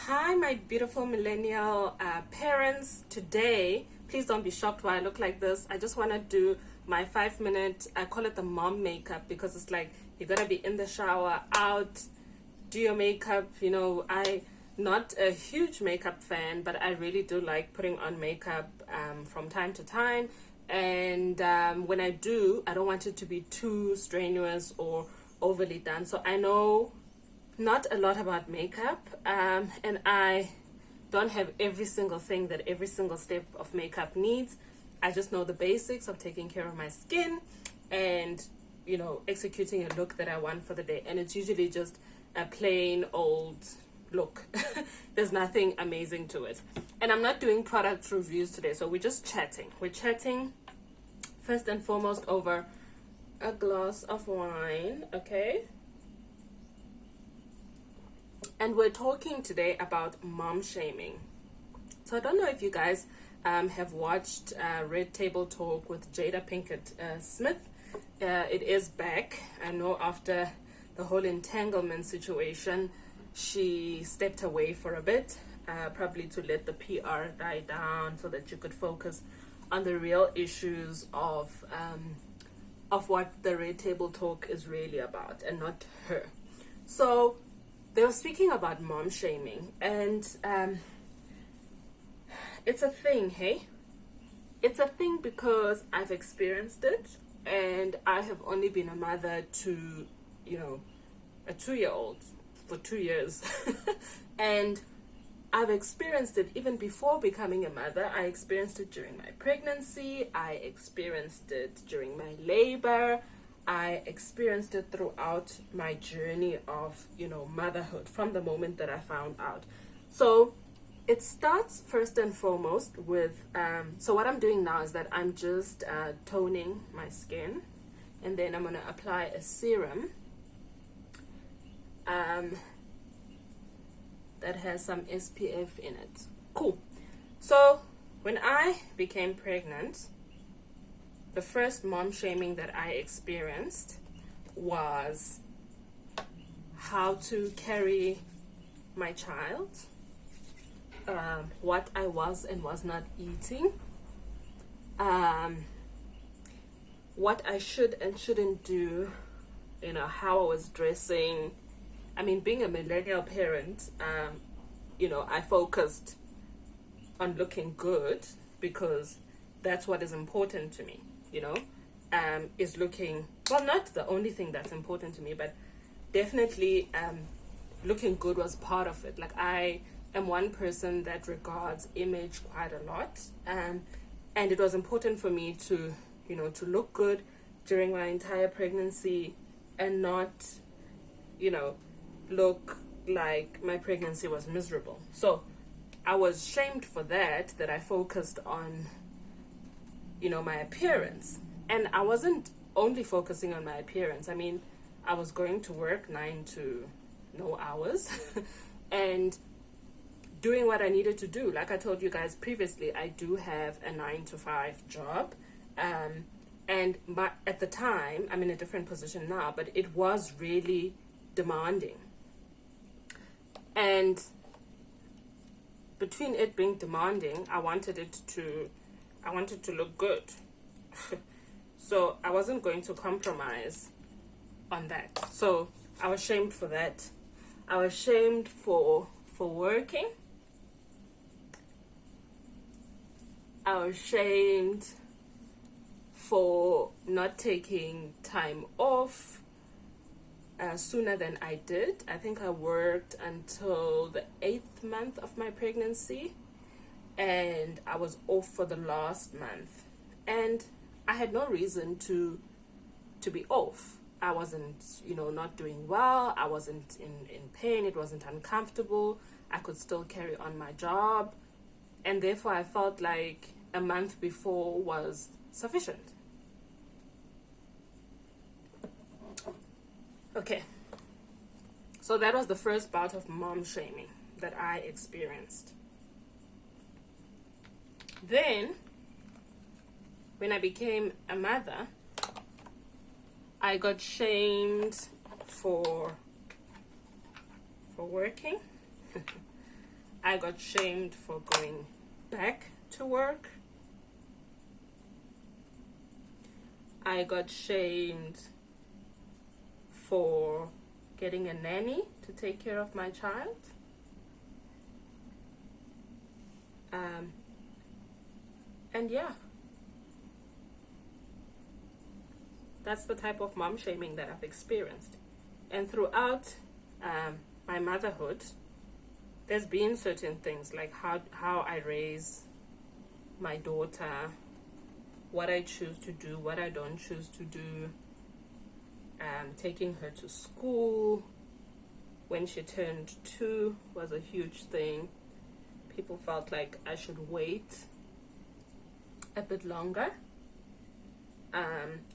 Hi, my beautiful millennial parents. Today, please don't be shocked why I look like this. I just want to do my 5 minute, I call it the mom makeup, because it's like you gotta be in the shower, out, do your makeup. I not a huge makeup fan, but I really do like putting on makeup from time to time. And when I do, I don't want it to be too strenuous or overly done. So I know not a lot about makeup, and I don't have every single thing that every single step of makeup needs. I just know the basics of taking care of my skin and executing a look that I want for the day, and it's usually just a plain old look. There's nothing amazing to it, and I'm not doing product reviews today, so we're chatting first and foremost over a glass of wine, okay? And we're talking today about mom shaming. So I don't know if you guys have watched Red Table Talk with Jada Pinkett Smith. It is back. I know after the whole entanglement situation, she stepped away for a bit, probably to let the PR die down so that you could focus on the real issues of what the Red Table Talk is really about, and not her. So they were speaking about mom shaming, and it's a thing, hey? It's a thing because I've experienced it, and I have only been a mother to, a 2-year-old for 2 years. And I've experienced it even before becoming a mother. I experienced it during my pregnancy. I experienced it during my labor. I experienced it throughout my journey of, motherhood, from the moment that I found out. So it starts first and foremost with, so what I'm doing now is that I'm just toning my skin, and then I'm going to apply a serum that has some SPF in it. Cool. So when I became pregnant, the first mom shaming that I experienced was how to carry my child, what I was and was not eating, what I should and shouldn't do, how I was dressing. I mean, being a millennial parent, I focused on looking good because that's what is important to me. Is looking, well, not the only thing that's important to me, but definitely looking good was part of it. Like, I am one person that regards image quite a lot, and it was important for me to look good during my entire pregnancy, and not look like my pregnancy was miserable. So I was shamed for that I focused on my appearance. And I wasn't only focusing on my appearance. I mean, I was going to work 9 to no hours and doing what I needed to do. Like I told you guys previously, I do have a 9 to 5 job. And at the time, I'm in a different position now, but it was really demanding. And between it being demanding, I wanted to look good. So I wasn't going to compromise on that. So I was shamed for that. I was shamed for working. I was shamed for not taking time off sooner than I did. I think I worked until the 8th month of my pregnancy, and I was off for the last month, and I had no reason to be off. I wasn't not doing well. I wasn't in pain. It wasn't uncomfortable. I could still carry on my job, and therefore I felt like a month before was sufficient. Okay, so that was the first bout of mom shaming that I experienced. Then, when I became a mother, I got shamed for working. I got shamed for going back to work. I got shamed for getting a nanny to take care of my child. And yeah, that's the type of mom shaming that I've experienced. And throughout my motherhood, there's been certain things like how I raise my daughter, what I choose to do, what I don't choose to do, taking her to school. When she turned 2 was a huge thing. People felt like I should wait a bit longer.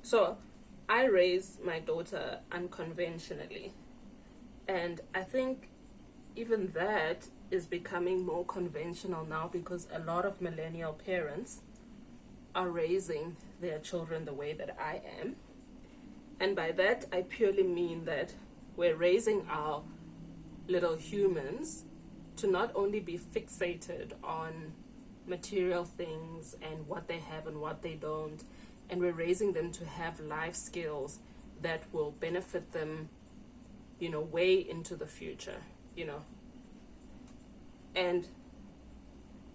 So I raised my daughter unconventionally. And I think even that is becoming more conventional now, because a lot of millennial parents are raising their children the way that I am. And by that, I purely mean that we're raising our little humans to not only be fixated on material things and what they have and what they don't, and we're raising them to have life skills that will benefit them, way into the future, And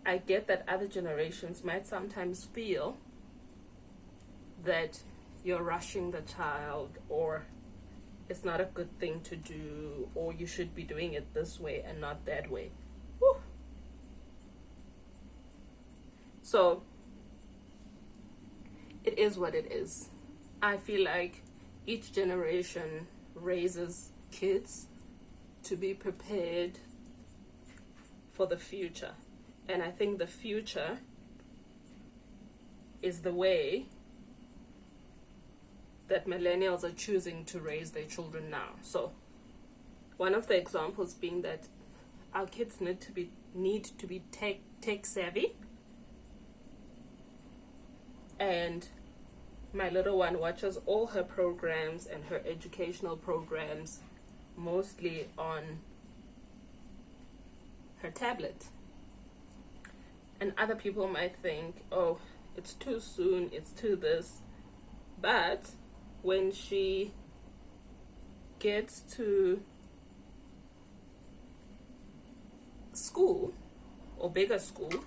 I get that other generations might sometimes feel that you're rushing the child, or it's not a good thing to do, or you should be doing it this way and not that way. Whew. So it is what it is. I feel like each generation raises kids to be prepared for the future. And I think the future is the way that millennials are choosing to raise their children now. So one of the examples being that our kids need to be tech savvy. And my little one watches all her programs and her educational programs mostly on her tablet. And other people might think, oh, it's too soon, it's too this. But when she gets to school or bigger school,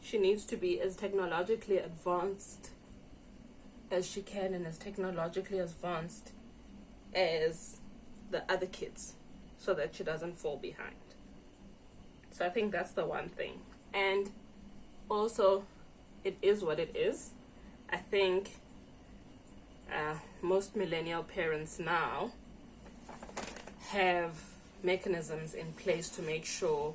she needs to be as technologically advanced as she can and as technologically advanced as the other kids, so that she doesn't fall behind. So I think that's the one thing. And also, it is what it is. I think most millennial parents now have mechanisms in place to make sure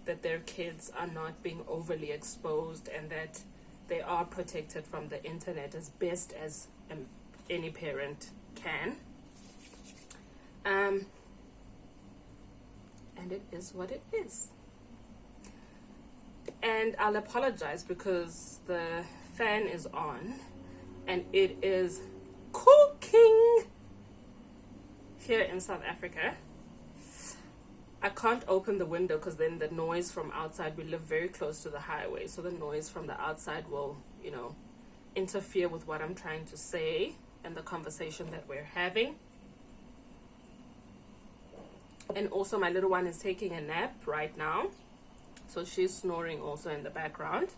that their kids are not being overly exposed and that they are protected from the internet as best as any parent can. And it is what it is. And I'll apologize because the fan is on and it is cooking here in South Africa. I can't open the window because then the noise from outside, we live very close to the highway, so the noise from the outside will, interfere with what I'm trying to say and the conversation that we're having. And also my little one is taking a nap right now, so she's snoring also in the background.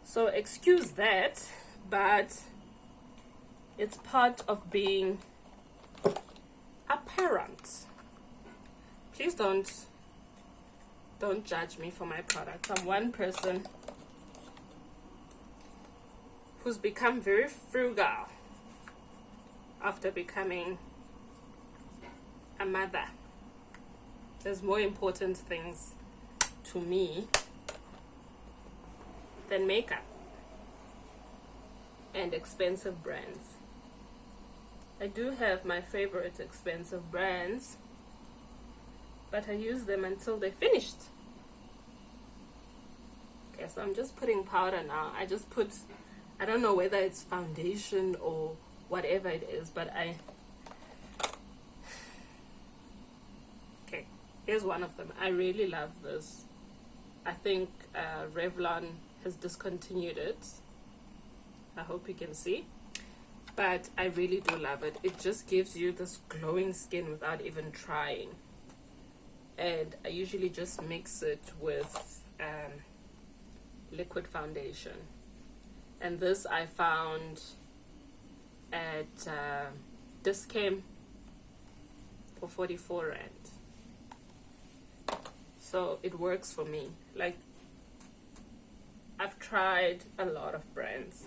So excuse that, but it's part of being a parent. Please don't judge me for my products. I'm one person who's become very frugal after becoming a mother. There's more important things to me than makeup and expensive brands. I do have my favorite expensive brands, but I use them until they're finished. Okay, so I'm just putting powder now. I don't know whether it's foundation or whatever it is, but okay, here's one of them. I really love this I think Revlon has discontinued it. I hope you can see. But I really do love it. It just gives you this glowing skin without even trying. And I usually just mix it with liquid foundation. And this I found at Discam for 44 Rand. So it works for me. Like, I've tried a lot of brands.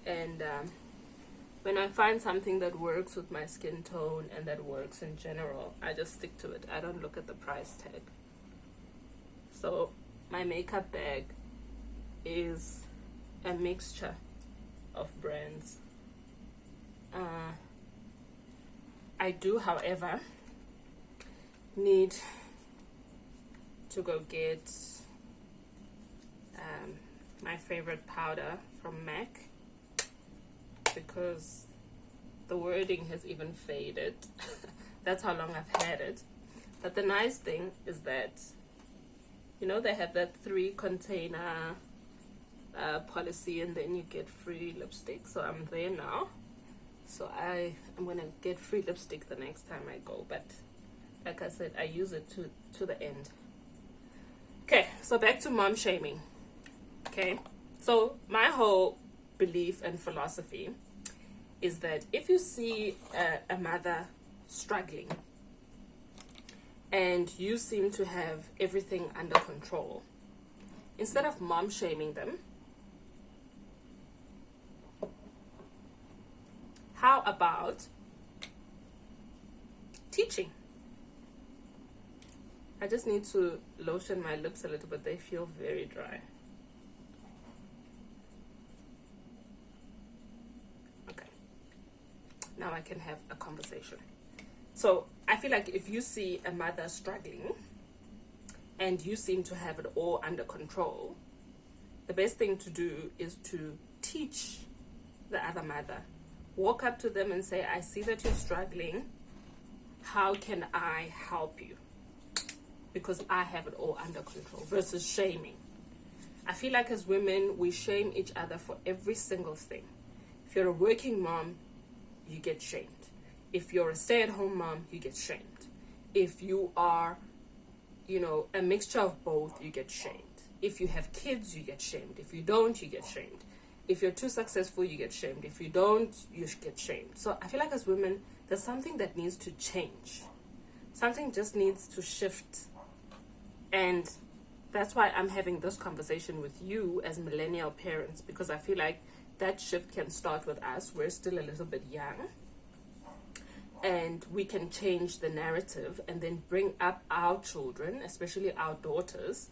And when I find something that works with my skin tone and that works in general, I just stick to it. I don't look at the price tag. So my makeup bag is a mixture of brands. I do, however, need to go get my favorite powder from MAC, because the wording has even faded. That's how long I've had it. But the nice thing is that, you know, they have that 3 container policy, and then you get free lipstick. So I'm there now. So I'm gonna get free lipstick the next time I go. But like I said, I use it to the end. Okay, so back to mom shaming. Okay, so my whole belief and philosophy is that if you see a mother struggling and you seem to have everything under control, instead of mom shaming them, how about teaching? I just need to lotion my lips a little bit. They feel very dry. Okay. Now I can have a conversation. So I feel like if you see a mother struggling and you seem to have it all under control, the best thing to do is to teach the other mother. Walk up to them and say, I see that you're struggling. How can I help you? Because I have it all under control, versus shaming. I feel like as women, we shame each other for every single thing. If you're a working mom, you get shamed. If you're a stay-at-home mom, you get shamed. If you are, you know, a mixture of both, you get shamed. If you have kids, you get shamed. If you don't, you get shamed. If you're too successful, you get shamed. If you don't, you get shamed. So I feel like as women, there's something that needs to change. Something just needs to shift. And that's why I'm having this conversation with you as millennial parents, because I feel like that shift can start with us. We're still a little bit young. And we can change the narrative and then bring up our children, especially our daughters,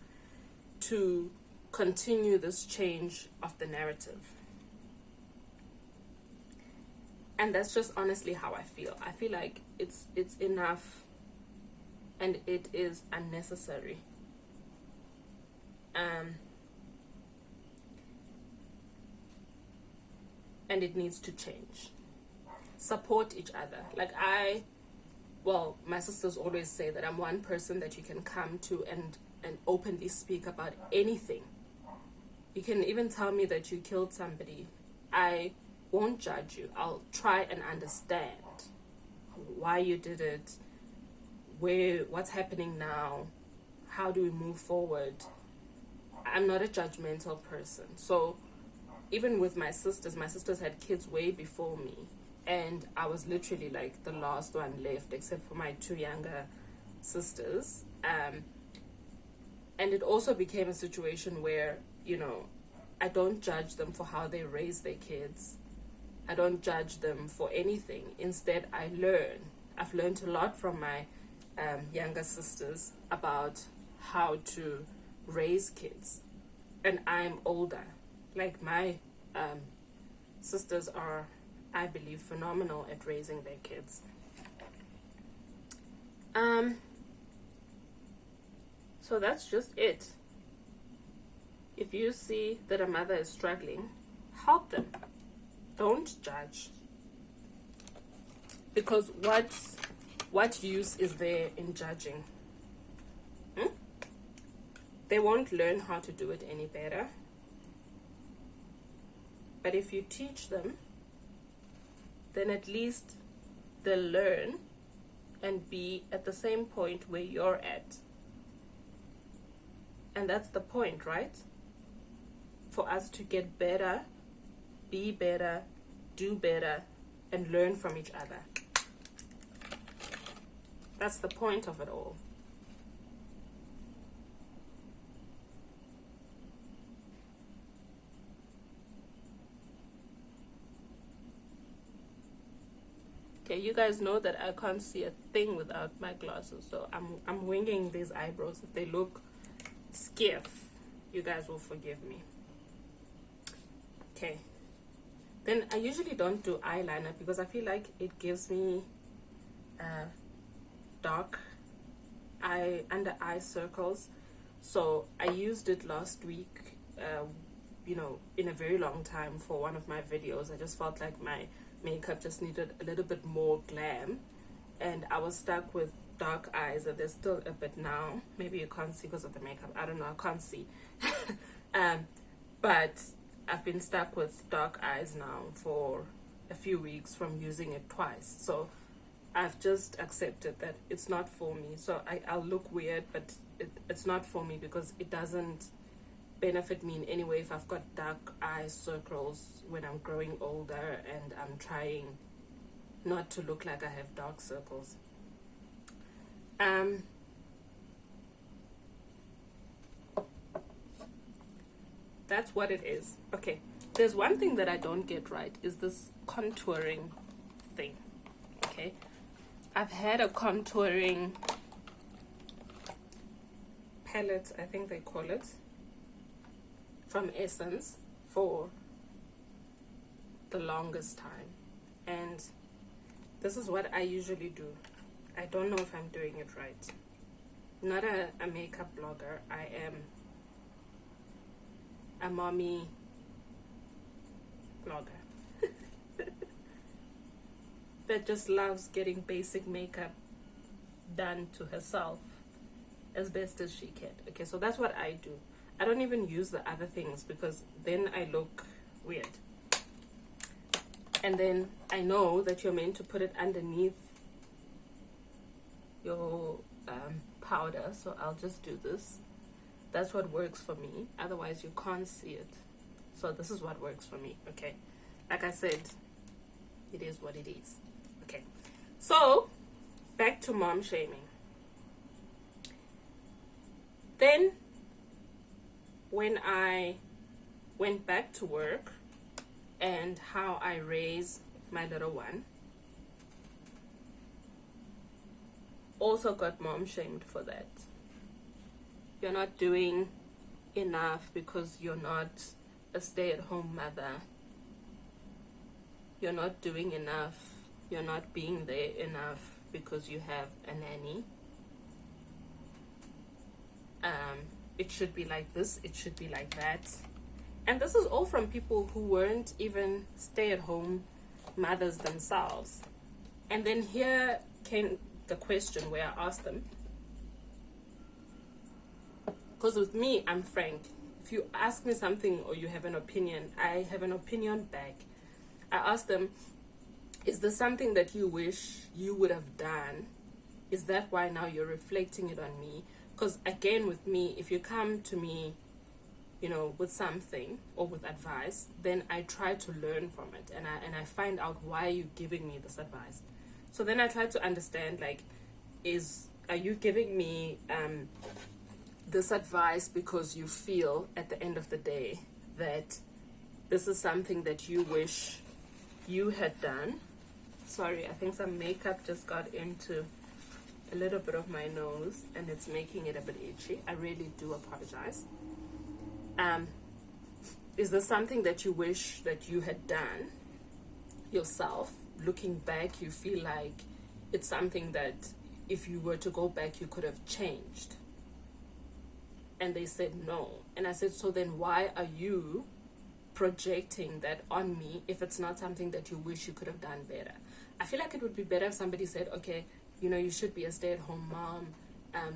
to continue this change of the narrative. And that's just honestly how I feel. I feel like it's enough and it is unnecessary. And it needs to change. Support each other. Like my sisters always say that I'm one person that you can come to and openly speak about anything. You can even tell me that you killed somebody. I won't judge you. I'll try and understand why you did it, what's happening now, how do we move forward. I'm not a judgmental person. So even with my sisters had kids way before me, and I was literally like the last one left, except for my 2 younger sisters. And it also became a situation where, you know, I don't judge them for how they raise their kids. I don't judge them for anything. Instead, I learn. I've learned a lot from my younger sisters about how to raise kids. And I'm older. Like, my sisters are, I believe, phenomenal at raising their kids. So that's just it. If you see that a mother is struggling, help them. Don't judge. Because what use is there in judging? they won't learn how to do it any better. But if you teach them, then at least they'll learn and be at the same point where you're at. And that's the point, right? For us to get better, be better, do better, and learn from each other. That's the point of it all. Okay, you guys know that I can't see a thing without my glasses, so I'm winging these eyebrows. If they look skiff, you guys will forgive me. Okay, then I usually don't do eyeliner because I feel like it gives me dark under eye circles. So I used it last week, you know, in a very long time for one of my videos. I just felt like my makeup just needed a little bit more glam, and I was stuck with dark eyes, and there's still a bit now. Maybe you can't see because of the makeup, I don't know, I can't see. But I've been stuck with dark eyes now for a few weeks from using it twice, so I've just accepted that it's not for me. So I'll look weird, but it's not for me because it doesn't benefit me in any way if I've got dark eye circles when I'm growing older and I'm trying not to look like I have dark circles. That's what it is. Okay, there's one thing that I don't get right, is this contouring thing. Okay, I've had a contouring palette, I think they call it, from Essence for the longest time, and this is what I usually do. I don't know if I'm doing it right. Not a makeup blogger. I am a mommy blogger that just loves getting basic makeup done to herself as best as she can. Okay, so that's what I do. I don't even use the other things because then I look weird. And then I know that you're meant to put it underneath your powder, so I'll just do this. That's what works for me. Otherwise you can't see it. So this is what works for me. Okay, like I said, it is what it is. Okay, so back to mom shaming. Then when I went back to work and how I raise my little one, also got mom shamed for that. You're not doing enough because you're not a stay-at-home mother. You're not doing enough. You're not being there enough because you have a nanny. It should be like this, it should be like that. And this is all from people who weren't even stay-at-home mothers themselves. And then here came the question where I asked them, because with me, I'm frank. If you ask me something or you have an opinion, I have an opinion back. I asked them, is this something that you wish you would have done? Is that why now you're reflecting it on me? Because again, with me, if you come to me, you know, with something or with advice, then I try to learn from it, and I find out why you're giving me this advice. So then I try to understand, like, are you giving me this advice because you feel at the end of the day that this is something that you wish you had done? Sorry, I think some makeup just got into a little bit of my nose and it's making it a bit itchy. I really do apologize. Is there something that you wish that you had done yourself? Looking back, you feel like it's something that if you were to go back, you could have changed. And they said no. And I said, so then why are you projecting that on me if it's not something that you wish you could have done better? I feel like it would be better if somebody said, okay, you know, you should be a stay-at-home mom.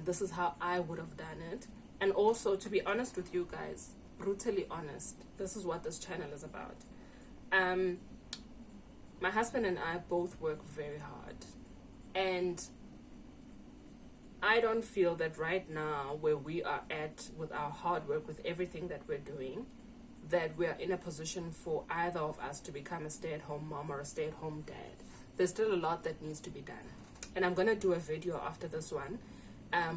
This is how I would have done it. And also, to be honest with you guys, brutally honest, this is what this channel is about. My husband and I both work very hard, and I don't feel that right now, where we are at with our hard work, with everything that we're doing, that we're in a position for either of us to become a stay-at-home mom or a stay-at-home dad. There's still a lot that needs to be done. And I'm going to do a video after this one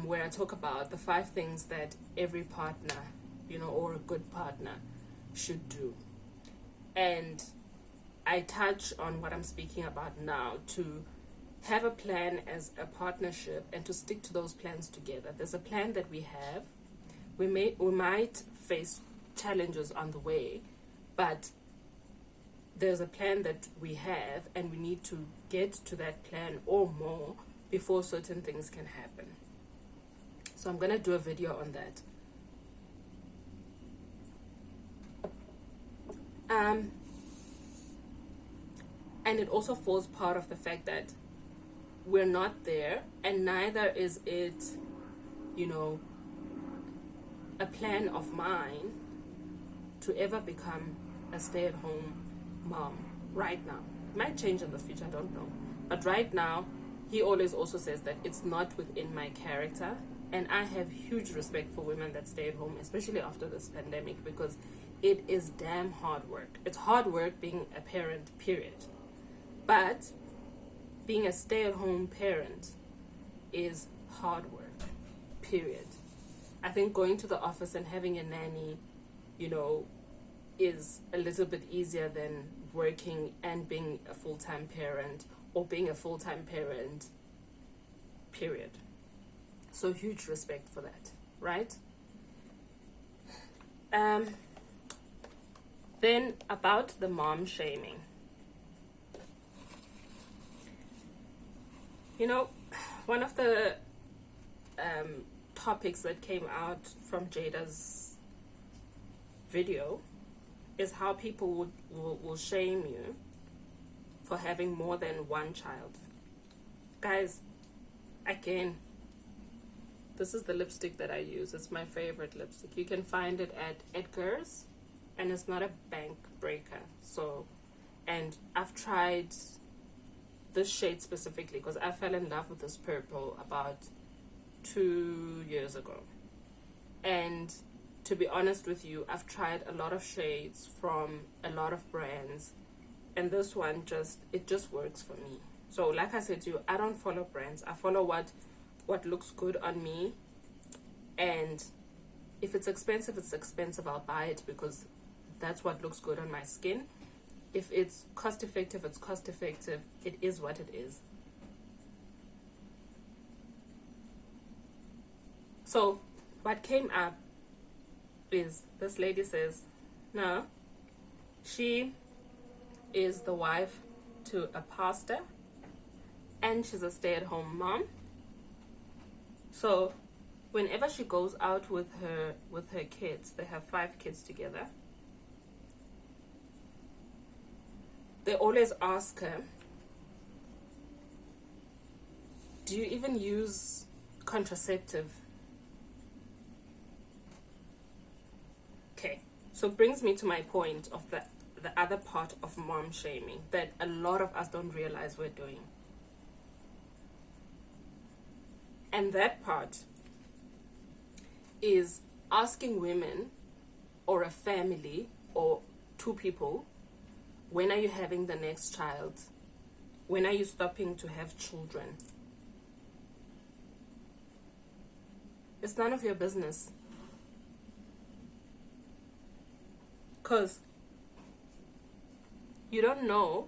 where I talk about the 5 things that every partner, or a good partner should do. And I touch on what I'm speaking about now, to have a plan as a partnership and to stick to those plans together. There's a plan that we have. We might face challenges on the way, but there's a plan that we have, and we need to get to that plan or more before certain things can happen. So I'm going to do a video on that. And it also falls part of the fact that we're not there, and neither is it, a plan of mine to ever become a stay-at-home mom right now. It might change in the future, I don't know. But right now, he always also says that it's not within my character. And I have huge respect for women that stay at home, especially after this pandemic, because it is damn hard work. It's hard work being a parent, period. But being a stay-at-home parent is hard work, period. I think going to the office and having a nanny, is a little bit easier than working and being a full-time parent, or being a full-time parent, period. So huge respect for that, right? Then about the mom shaming. One of the topics that came out from Jada's video is how people will shame you for having more than one child. Guys, again, this is the lipstick that I use. It's my favorite lipstick. You can find it at Edgar's, and it's not a bank breaker. And I've tried this shade specifically because I fell in love with this purple about 2 years ago. And to be honest with you, I've tried a lot of shades from a lot of brands, and this one just works for me. So like I said to you, I don't follow brands. I follow what looks good on me, and if it's expensive, I'll buy it because that's what looks good on my skin. If it's cost effective, it's cost effective. It is what it is. So what came up is this lady says, no, she is the wife to a pastor and she's a stay-at-home mom. So whenever she goes out with her kids, they have 5 kids together, they always ask her, do you even use contraceptive? Okay, so it brings me to my point of the other part of mom shaming that a lot of us don't realize we're doing. And that part is asking women or a family or 2 people, when are you having the next child? When are you stopping to have children? It's none of your business. Because you don't know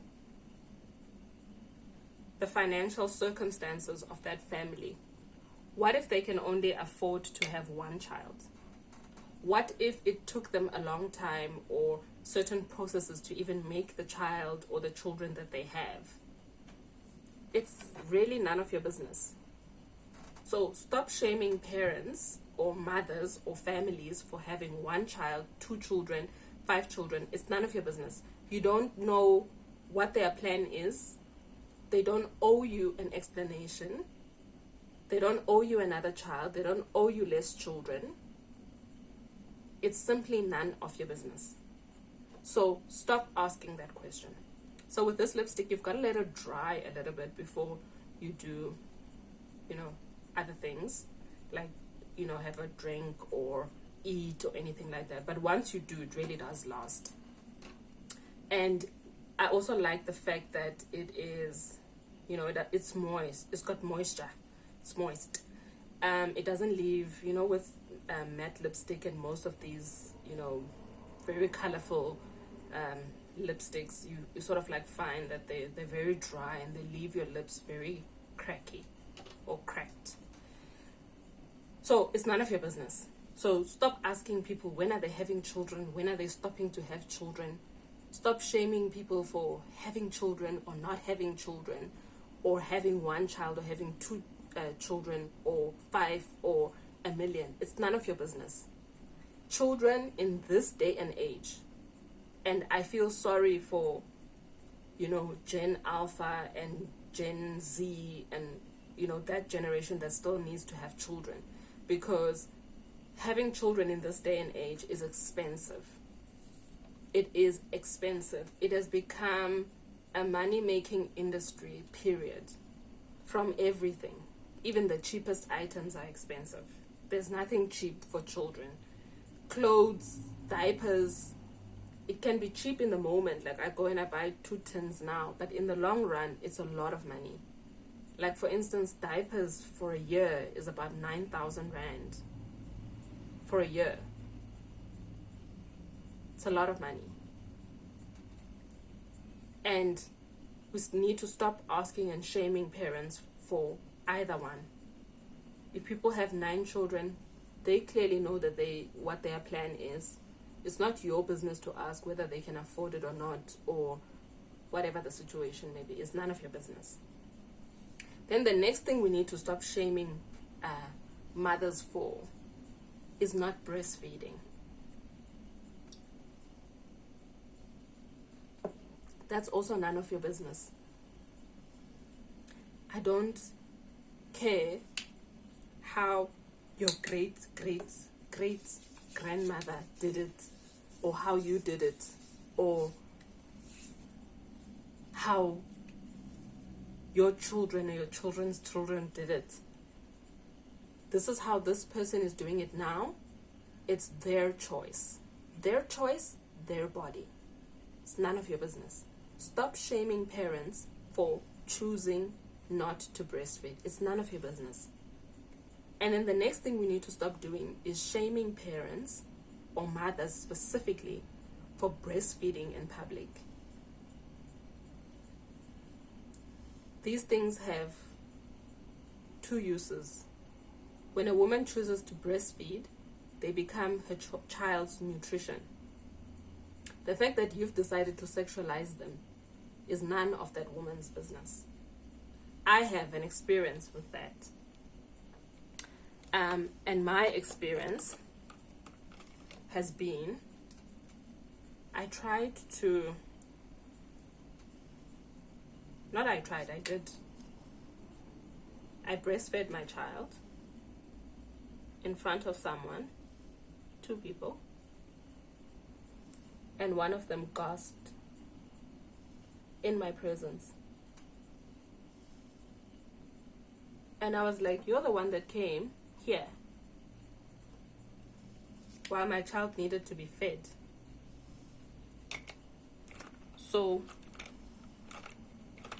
the financial circumstances of that family. What if they can only afford to have 1 child? What if it took them a long time or certain processes to even make the child or the children that they have? It's really none of your business. So stop shaming parents or mothers or families for having 1 child, 2 children, 5 children. It's none of your business. You don't know what their plan is. They don't owe you an explanation. They don't owe you another child. They don't owe you less children. It's simply none of your business. So stop asking that question. So with this lipstick, you've got to let it dry a little bit before you do, other things like, have a drink or eat or anything like that. But once you do, it really does last. And I also like the fact that it is, that it's moist. It's got moisture. It's moist. It doesn't leave, with matte lipstick and most of these, very colorful lipsticks, you sort of like find that they're very dry and they leave your lips very cracky or cracked. So it's none of your business. So stop asking people, when are they having children? When are they stopping to have children? Stop shaming people for having children or not having children, or having one child or having two children or 5 or 1 million. It's none of your business. Children in this day and age, and I feel sorry for, Gen Alpha and Gen Z and, that generation that still needs to have children, because having children in this day and age is expensive. It is expensive. It has become a money-making industry, period. From everything. Even the cheapest items are expensive. There's nothing cheap for children. Clothes, diapers, it can be cheap in the moment. Like I go and I buy 2 tins now, but in the long run, it's a lot of money. Like for instance, diapers for a year is about 9,000 Rand. For a year. It's a lot of money. And we need to stop asking and shaming parents for either one. If people have 9 children, they clearly know that what their plan is. It's not your business to ask whether they can afford it or not, or whatever the situation may be. It's none of your business. Then the next thing we need to stop shaming mothers for is not breastfeeding. That's also none of your business. I don't care how your great grandmother did it, or how you did it, or how your children or your children's children did it. This is how this person is doing it now. It's their choice. Their choice, their body. It's none of your business. Stop shaming parents for choosing not to breastfeed. It's none of your business. And then the next thing we need to stop doing is shaming parents, or mothers specifically, for breastfeeding in public. These things have 2 uses. When a woman chooses to breastfeed, they become her child's nutrition. The fact that you've decided to sexualize them is none of that woman's business. I have an experience with that. And my experience has been, I did. I breastfed my child in front of someone, 2 people, and one of them gasped in my presence. And I was like, you're the one that came here while my child needed to be fed. So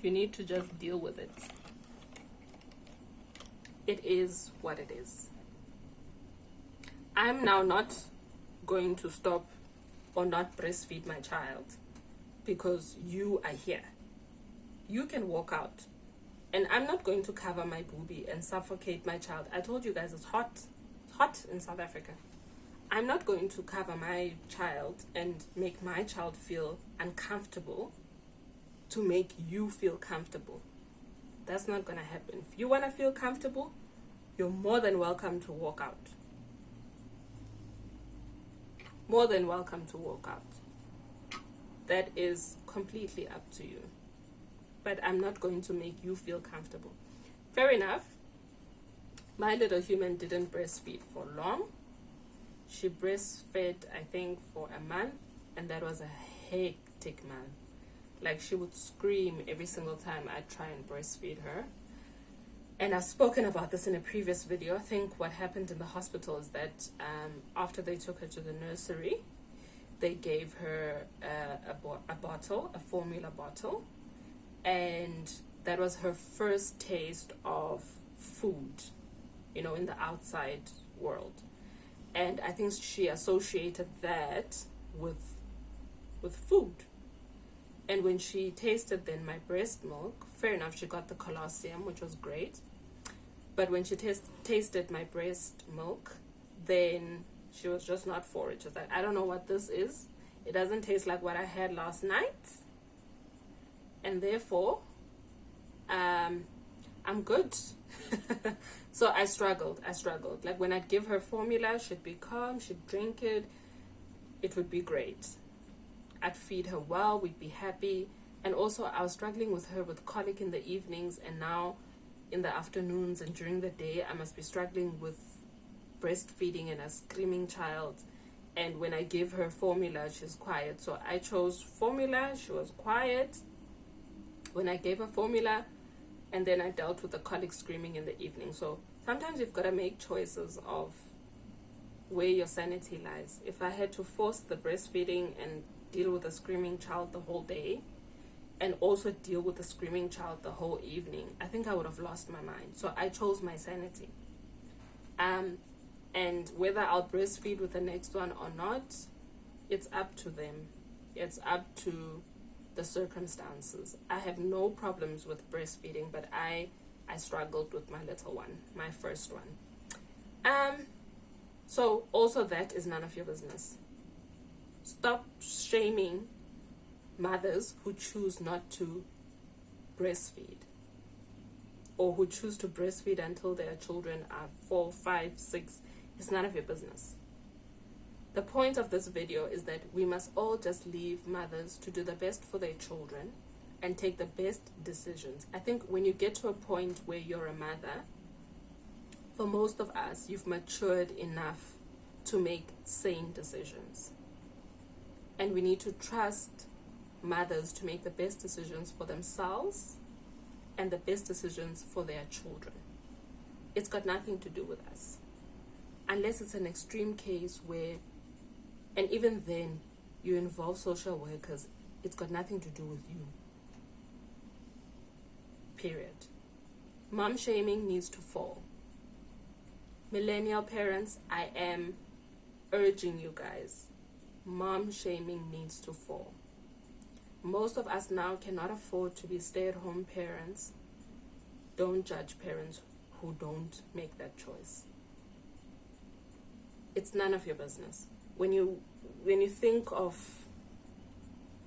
you need to just deal with it. It is what it is. I'm now not going to stop or not breastfeed my child because you are here. You can walk out. And I'm not going to cover my boobie and suffocate my child. I told you guys it's hot. It's hot in South Africa. I'm not going to cover my child and make my child feel uncomfortable to make you feel comfortable. That's not going to happen. If you want to feel comfortable, you're more than welcome to walk out. More than welcome to walk out. That is completely up to you. But I'm not going to make you feel comfortable. Fair enough. My little human didn't breastfeed for long. She breastfed, I think, for a month, and that was a hectic month. Like, she would scream every single time I try and breastfeed her. And I've spoken about this in a previous video. I think what happened in the hospital is that after they took her to the nursery, they gave her a bottle, a formula bottle, and that was her first taste of food, you know, in the outside world. And I think she associated that with food. And when she tasted then my breast milk, fair enough, she got the colostrum, which was great. But when she tasted my breast milk, then she was just not for it. She was like, I don't know what this is. It doesn't taste like what I had last night. And therefore, I'm good. So I struggled. Like, when I'd give her formula, she'd be calm, she'd drink it. It would be great. I'd feed her well, we'd be happy. And also, I was struggling with her with colic in the evenings, and now in the afternoons and during the day, I must be struggling with breastfeeding and a screaming child. And when I give her formula, she's quiet. So I chose formula, she was quiet when I gave her formula, and then I dealt with the colic screaming in the evening. So sometimes you've got to make choices of where your sanity lies. If I had to force the breastfeeding and deal with a screaming child the whole day, and also deal with the screaming child the whole evening, I think I would have lost my mind. So I chose my sanity. And whether I'll breastfeed with the next one or not, it's up to them. It's up to the circumstances. I have no problems with breastfeeding, but I struggled with my little one, my first one. So also, that is none of your business. Stop shaming mothers who choose not to breastfeed, or who choose to breastfeed until their children are 4, 5, 6. It's none of your business. The point of this video is that we must all just leave mothers to do the best for their children and take the best decisions. I think when you get to a point where you're a mother, for most of us, you've matured enough to make sane decisions. And we need to trust mothers to make the best decisions for themselves and the best decisions for their children. It's got nothing to do with us. Unless it's an extreme case where, and even then, you involve social workers, it's got nothing to do with you. Period. Mom shaming needs to fall. Millennial parents, I am urging you guys, mom shaming needs to fall. Most of us now cannot afford to be stay-at-home parents. Don't judge parents who don't make that choice. It's none of your business. When you think of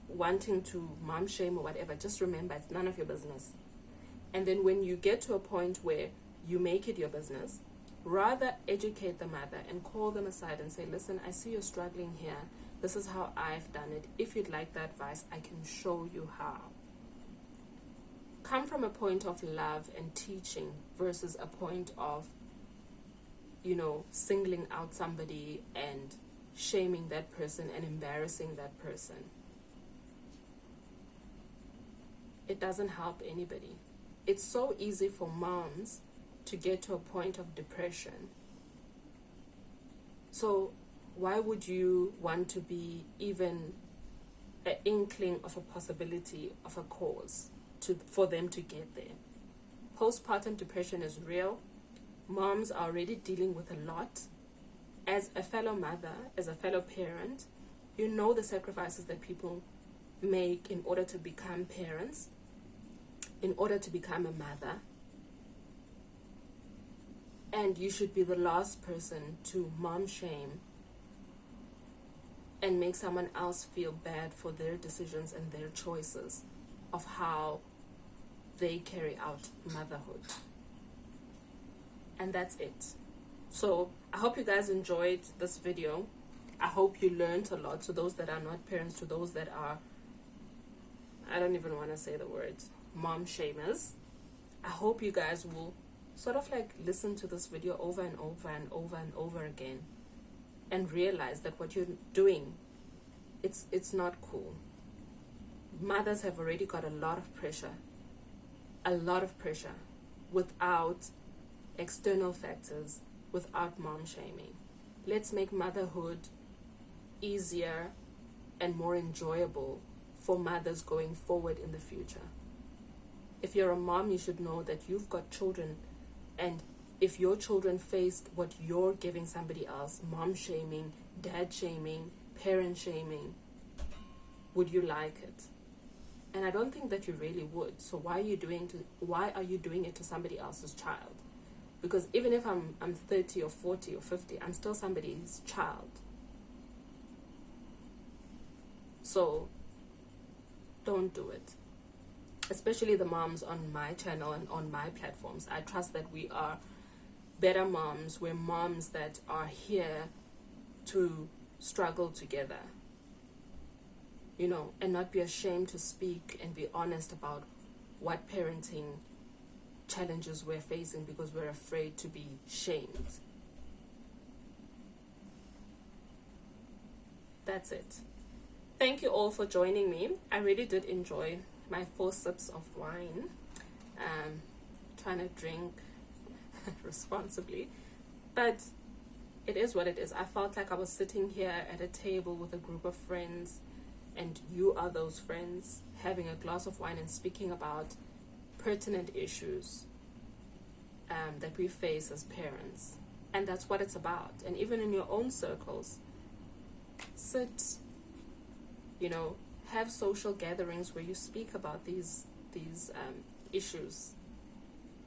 wanting to mom shame or whatever, just remember it's none of your business. And then when you get to a point where you make it your business, rather educate the mother and call them aside and say, listen, I see you're struggling here. This is how I've done it. If you'd like the advice, I can show you how. Come from a point of love and teaching versus a point of, singling out somebody and shaming that person and embarrassing that person. It doesn't help anybody. It's so easy for moms to get to a point of depression. So why would you want to be even an inkling of a possibility of a cause for them to get there? Postpartum depression is real. Moms are already dealing with a lot. As a fellow mother, as a fellow parent, you know the sacrifices that people make in order to become parents, in order to become a mother. And you should be the last person to mom shame and make someone else feel bad for their decisions and their choices of how they carry out motherhood. And that's it. So I hope you guys enjoyed this video. I hope you learned a lot. To those that are not parents, to those that are, I don't even want to say the words, mom shamers, I hope you guys will sort of like listen to this video over and over and over and over again and realize that what you're doing, it's not cool. Mothers have already got a lot of pressure without external factors, without mom shaming. Let's make motherhood easier and more enjoyable for mothers going forward in the future. If you're a mom, you should know that you've got children, and if your children faced what you're giving somebody else, mom shaming, dad shaming, parent shaming, would you like it? And I don't think that you really would. So why are you doing it to somebody else's child? Because even if I'm 30 or 40 or 50, I'm still somebody's child. So don't do it. Especially the moms on my channel and on my platforms. I trust that we are better moms. We're moms that are here to struggle together, you know, and not be ashamed to speak and be honest about what parenting challenges we're facing because we're afraid to be shamed. That's it. Thank you all for joining me. I really did enjoy my 4 sips of wine. Trying to drink responsibly, but it is what it is. I felt like I was sitting here at a table with a group of friends, and you are those friends, having a glass of wine and speaking about pertinent issues that we face as parents. And that's what it's about. And even in your own circles, sit, you know, have social gatherings where you speak about these issues,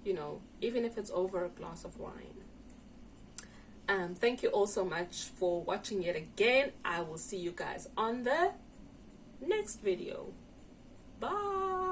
you know, even if it's over a glass of wine. Thank you all so much for watching yet again. I will see you guys on the next video. Bye.